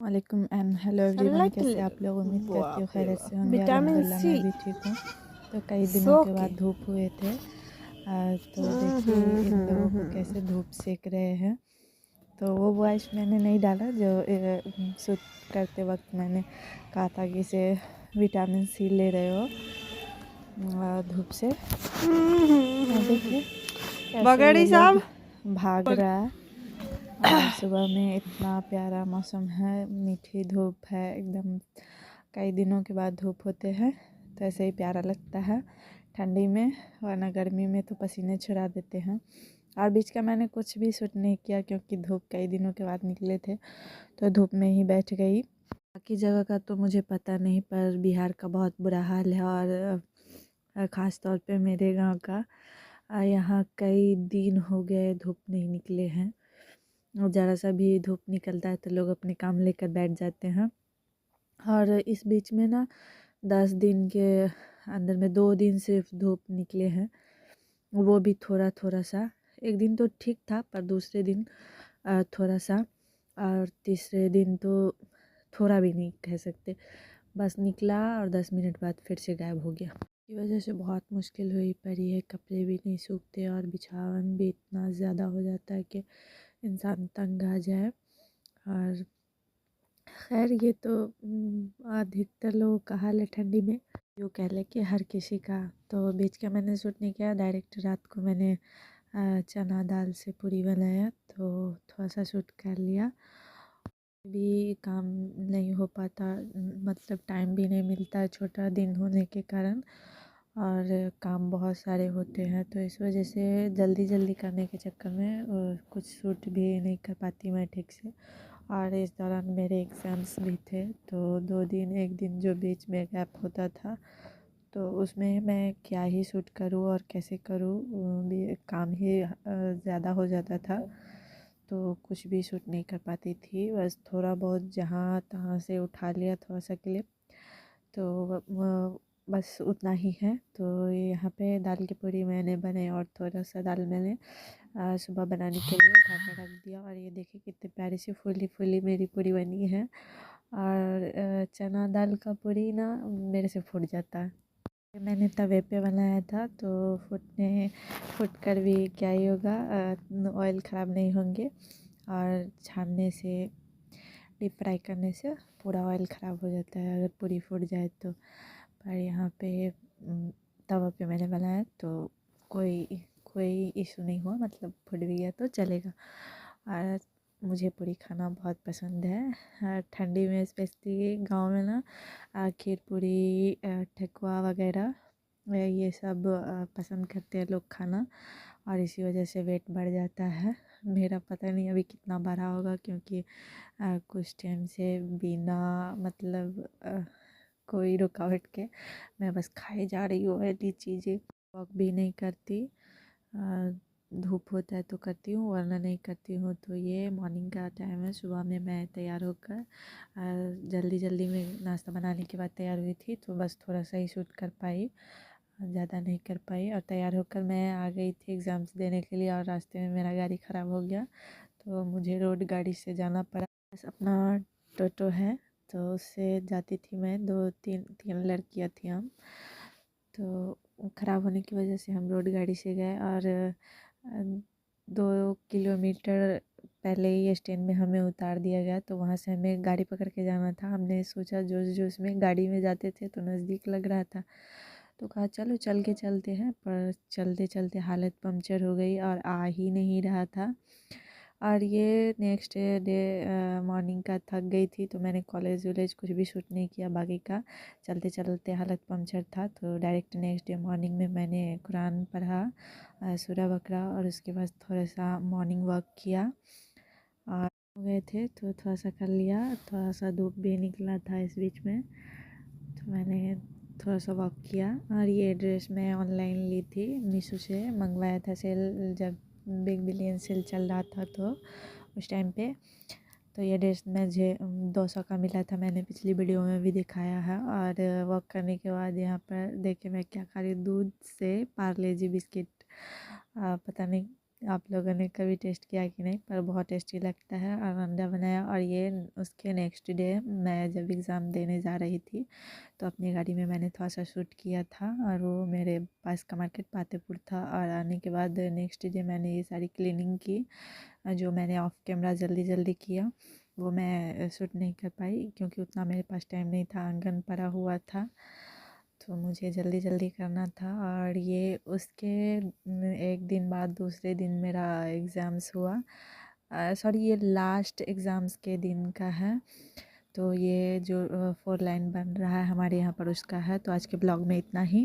वालेकुम and hello everyone. कैसे आप लोग? उम्मीद करती हूँ खैरियत से होंगे। विटामिन अल्हम्दुलिल्लाह सी मैं भी ठीक हूँ। तो कई दिनों सो के के। बाद धूप हुए थे। तो देखिए इन लोगों को कैसे धूप सेक रहे हैं। तो वो वॉइस मैंने नहीं डाला जो शूट करते वक्त मैंने कहा था कि इसे विटामिन सी ले रहे हो धूप से। देखिए कैसे ये बगड़ी लोग साहब भाग रहा है। और सुबह में इतना प्यारा मौसम है, मीठी धूप है एकदम। कई दिनों के बाद धूप होते हैं तो ऐसे ही प्यारा लगता है ठंडी में, वरना गर्मी में तो पसीने छुड़ा देते हैं। और बीच का मैंने कुछ भी शूट नहीं किया क्योंकि धूप कई दिनों के बाद निकले थे तो धूप में ही बैठ गई। बाकी जगह का तो मुझे पता नहीं, पर बिहार का बहुत बुरा हाल है। और ख़ास तौर पे मेरे गांव का यहाँ कई दिन हो गए धूप नहीं निकले हैं। ज़रा सा भी धूप निकलता है तो लोग अपने काम लेकर बैठ जाते हैं। और इस बीच में ना 10 दिन के अंदर में 2 दिन सिर्फ धूप निकले हैं, वो भी थोड़ा थोड़ा सा। एक दिन तो ठीक था पर दूसरे दिन थोड़ा सा, और तीसरे दिन तो थोड़ा भी नहीं कह सकते, बस निकला और 10 मिनट बाद फिर से गायब हो गया। की वजह से बहुत मुश्किल हुई पड़ी है, कपड़े भी नहीं सूखते और बिछावन भी इतना ज़्यादा हो जाता है कि इंसान तंग आ जाए। और खैर ये तो अधिकतर लोगों का हाल है ठंडी में, यूँ कह लें कि हर किसी का। तो बीच का मैंने शूट नहीं किया, डायरेक्ट रात को मैंने चना दाल से पूरी बनाया तो थोड़ा सा शूट कर लिया। भी काम नहीं हो पाता, मतलब टाइम भी नहीं मिलता है छोटा दिन होने के कारण, और काम बहुत सारे होते हैं तो इस वजह से जल्दी जल्दी करने के चक्कर में कुछ शूट भी नहीं कर पाती मैं ठीक से। और इस दौरान मेरे एग्ज़ाम्स भी थे तो 2 दिन, एक दिन जो बीच में गैप होता था तो उसमें मैं क्या ही शूट करूँ और कैसे करूँ, भी काम ही ज़्यादा हो जाता था तो कुछ भी शूट नहीं कर पाती थी। बस थोड़ा बहुत जहाँ तहाँ से उठा लिया थोड़ा सा क्लिप, तो बस उतना ही है। तो यहाँ पे दाल की पूरी मैंने बनाई और थोड़ा सा दाल मैंने सुबह बनाने के लिए ढाका रख दिया। और ये देखिए कितनी प्यारी सी फूली फूली मेरी पूरी बनी है। और चना दाल का पूरी ना मेरे से फूट जाता है। मैंने तवे पे बनाया था तो फूट कर भी क्या ही होगा, ऑयल ख़राब नहीं होंगे। और छानने से, डीप फ्राई करने से पूरा ऑयल ख़राब हो जाता है अगर पूरी फूट जाए तो। पर यहाँ पे तवा पे मैंने बनाया तो कोई कोई इशू नहीं हुआ, मतलब फूट भी गया तो चलेगा। और मुझे पूरी खाना बहुत पसंद है ठंडी में, स्पेशली गांव में ना खीर पूरी, ठेकुआ वगैरह ये सब पसंद करते हैं लोग खाना, और इसी वजह से वेट बढ़ जाता है मेरा। पता नहीं अभी कितना बढ़ा होगा क्योंकि कुछ टाइम से बिना मतलब कोई रुकावट के मैं बस खाई जा रही हूँ ऐसी चीज़ें। वॉक भी नहीं करती, धूप होता है तो करती हूँ वरना नहीं करती हूँ। तो ये मॉर्निंग का टाइम है, सुबह में मैं तैयार होकर जल्दी जल्दी में नाश्ता बनाने के बाद तैयार हुई थी तो बस थोड़ा सा ही शूट कर पाई, ज़्यादा नहीं कर पाई। और तैयार होकर मैं आ गई थी एग्ज़ाम्स देने के लिए और रास्ते में मेरा गाड़ी ख़राब हो गया तो मुझे रोड गाड़ी से जाना पड़ा। बस अपना टोटो है तो उससे जाती थी मैं, दो तीन तीन लड़कियाँ थी हम, तो ख़राब होने की वजह से हम रोड गाड़ी से गए। और 2 किलोमीटर पहले ही स्टैंड में हमें उतार दिया गया तो वहाँ से हमें गाड़ी पकड़ के जाना था। हमने सोचा जोश जोश में गाड़ी में जाते थे तो नज़दीक लग रहा था तो कहा चलो चल के चलते हैं, पर चलते चलते हालत पंक्चर हो गई और आ ही नहीं रहा था। और ये नेक्स्ट डे मॉर्निंग का थक गई थी तो मैंने कॉलेज वॉलेज कुछ भी शूट नहीं किया बाकी का, चलते चलते हालत पंक्चर था तो डायरेक्ट नेक्स्ट डे मॉर्निंग में मैंने कुरान पढ़ा, सूरह बकरा, और उसके बाद थोड़ा सा मॉर्निंग वॉक किया और हो गए थे तो थोड़ा सा कर लिया। थोड़ा सा धूप भी निकला था इस बीच में तो मैंने थोड़ा सा वॉक किया। और ये ड्रेस मैं ऑनलाइन ली थी, मीशो से मंगवाया था, सेल जब बिग बिलियन सेल चल रहा था तो उस टाइम पे। तो ये ड्रेस मुझे 200 का मिला था, मैंने पिछली वीडियो में भी दिखाया है। और वॉक करने के बाद यहाँ पर देखिए मैं क्या खा रही हूँ, दूध से पार्ले जी बिस्किट, पता नहीं आप लोगों ने कभी टेस्ट किया कि नहीं, पर बहुत टेस्टी लगता है। और अंडा बनाया, और ये उसके नेक्स्ट डे मैं जब एग्ज़ाम देने जा रही थी तो अपनी गाड़ी में मैंने थोड़ा सा शूट किया था, और वो मेरे पास का मार्केट पातेपुर था। और आने के बाद नेक्स्ट डे मैंने ये सारी क्लीनिंग की, जो मैंने ऑफ कैमरा जल्दी जल्दी किया वो मैं शूट नहीं कर पाई, क्योंकि उतना मेरे पास टाइम नहीं था, आंगन पड़ा हुआ था तो मुझे जल्दी जल्दी करना था। और ये उसके एक दिन बाद दूसरे दिन मेरा एग्ज़ाम्स हुआ, सॉरी ये लास्ट एग्ज़ाम्स के दिन का है। तो ये जो 4 लाइन बन रहा है हमारे यहाँ पर उसका है। तो आज के ब्लॉग में इतना ही।